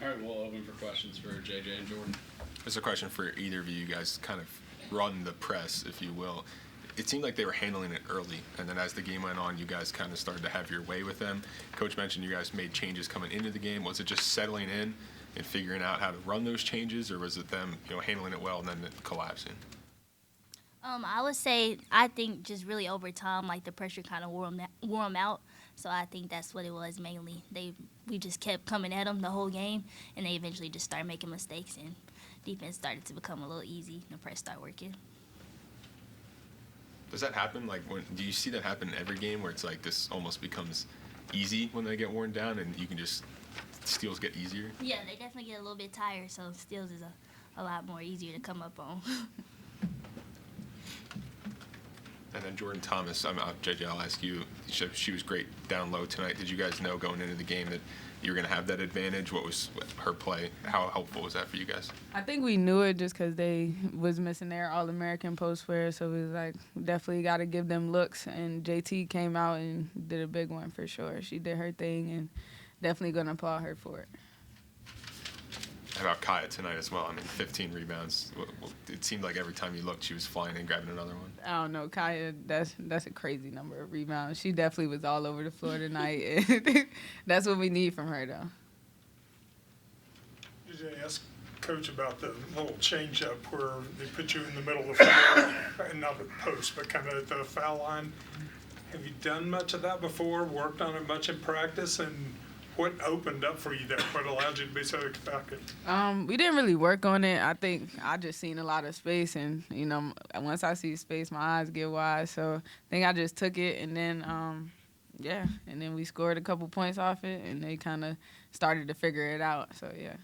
All right, we'll open for questions for JJ and Jordan. This is a question for either of you. You guys kind of run the press, if you will. It seemed like they were handling it early, and then as the game went on, you guys kind of started to have your way with them. Coach mentioned you guys made changes coming into the game. Was it just settling in and figuring out how to run those changes, or was it them, handling it well and then it collapsing? I would say I think just really over time, like the pressure kind of wore them out. So I think that's what it was mainly. We just kept coming at them the whole game, and they eventually just started making mistakes, and defense started to become a little easy, and the press started working. Does that happen? Do you see that happen in every game where it's like this almost becomes easy when they get worn down, and you can just steals get easier? Yeah, they definitely get a little bit tired, so steals is a lot more easier to come up on. And then Jordan Thomas, JJ, I'll ask you. She was great down low tonight. Did you guys know going into the game that you were going to have that advantage? What was her play? How helpful was that for you guys? I think we knew it just because they was missing their All-American post player, so it was like definitely got to give them looks. And JT came out and did a big one for sure. She did her thing, and definitely going to applaud her for it. How about Kaya tonight as well? 15 rebounds. It seemed like every time you looked, she was flying and grabbing another one. I don't know, Kaya, that's a crazy number of rebounds. She definitely was all over the floor tonight. That's what we need from her, though. Did you ask Coach about the little change-up where they put you in the middle of the floor, and not the post, but kind of at the foul line? Have you done much of that before, worked on it much in practice, and what opened up for you there? What allowed you to be so effective? We didn't really work on it. I think I just seen a lot of space, and once I see space, my eyes get wide. So I think I just took it, and then and then we scored a couple points off it, and they kind of started to figure it out. So yeah.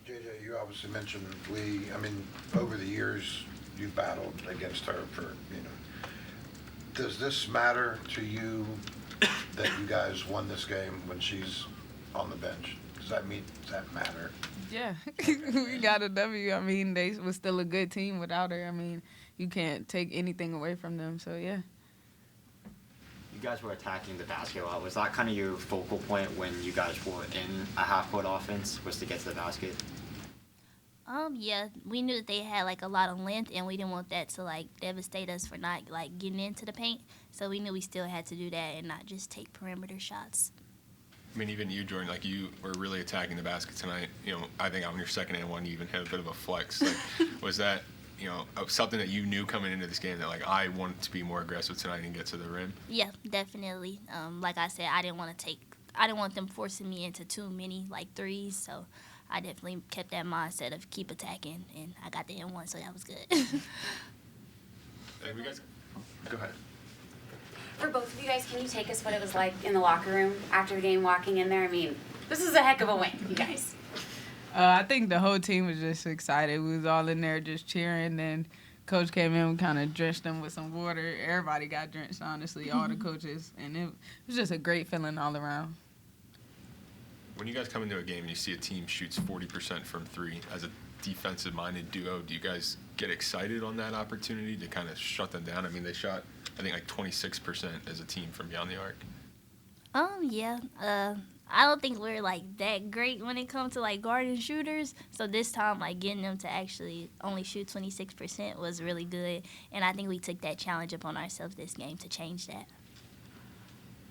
JJ, you obviously mentioned over the years you've battled against her for Does this matter to you that you guys won this game when she's on the bench? Does that matter? Yeah, we got a W. They was still a good team without her. You can't take anything away from them, so yeah. You guys were attacking the basket a lot. Was that kind of your focal point when you guys were in a half-court offense, was to get to the basket? Yeah, we knew that they had a lot of length, and we didn't want that to devastate us for not getting into the paint. So we knew we still had to do that and not just take perimeter shots. Even you, Jordan, you were really attacking the basket tonight. I think on your second and one, you even had a bit of a flex. Was that something that you knew coming into this game that I want to be more aggressive tonight and get to the rim? Yeah, definitely. Like I said, I didn't want them forcing me into too many threes, so I definitely kept that mindset of keep attacking, and I got the N1, so that was good. Hey, you guys, go ahead. For both of you guys, can you take us what it was like in the locker room after the game, walking in there? This is a heck of a win, you guys. I think the whole team was just excited. We was all in there just cheering, and Coach came in and kind of drenched them with some water. Everybody got drenched, honestly, all the coaches, and it was just a great feeling all around. When you guys come into a game and you see a team shoots 40% from three, as a defensive-minded duo, do you guys get excited on that opportunity to kind of shut them down? They shot, I think, 26% as a team from beyond the arc. Yeah. I don't think we're that great when it comes to guarding shooters. So this time, getting them to actually only shoot 26% was really good, and I think we took that challenge upon ourselves this game to change that.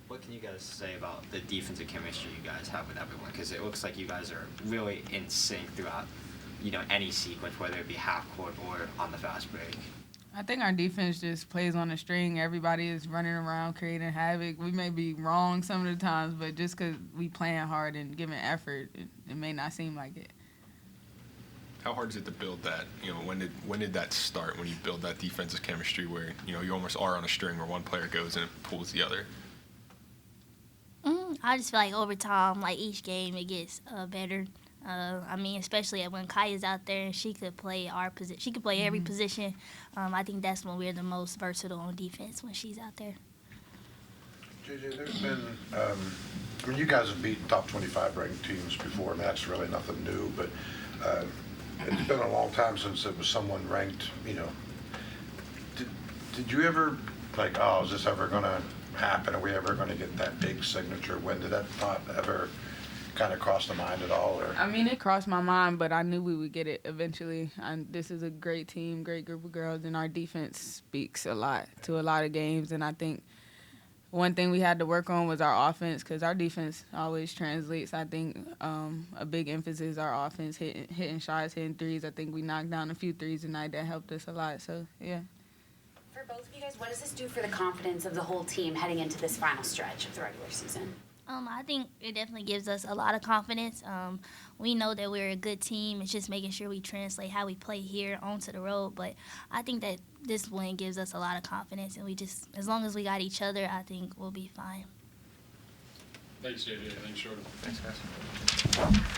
What can you guys say about the defensive chemistry you guys have with everyone? Because it looks like you guys are really in sync throughout, any sequence, whether it be half court or on the fast break. I think our defense just plays on a string. Everybody is running around, creating havoc. We may be wrong some of the times, but just because we playing hard and giving effort, it may not seem like it. How hard is it to build that? When did that start, when you build that defensive chemistry where, you almost are on a string where one player goes and it pulls the other? I just feel over time, each game, it gets better. Especially when Kaya's out there and she could play our position. She could play every position. I think that's when we're the most versatile on defense, when she's out there. JJ, there's been, you guys have beaten top 25 ranked teams before, and that's really nothing new, but it's been a long time since it was someone ranked, Did you ever, is this ever going to happen? Are we ever going to get that big signature win? Did that thought ever kind of crossed the mind at all, or? I mean, it crossed my mind, but I knew we would get it eventually. This is a great team, great group of girls, and our defense speaks a lot to a lot of games. And I think one thing we had to work on was our offense, because our defense always translates. I think a big emphasis is our offense, hitting shots, hitting threes. I think we knocked down a few threes tonight that helped us a lot. So, yeah. For both of you guys, what does this do for the confidence of the whole team heading into this final stretch of the regular season? I think it definitely gives us a lot of confidence. We know that we're a good team. It's just making sure we translate how we play here onto the road. But I think that this win gives us a lot of confidence, and we just, as long as we got each other, I think we'll be fine. Thanks, JJ. Thanks, Jordan. Thanks, guys.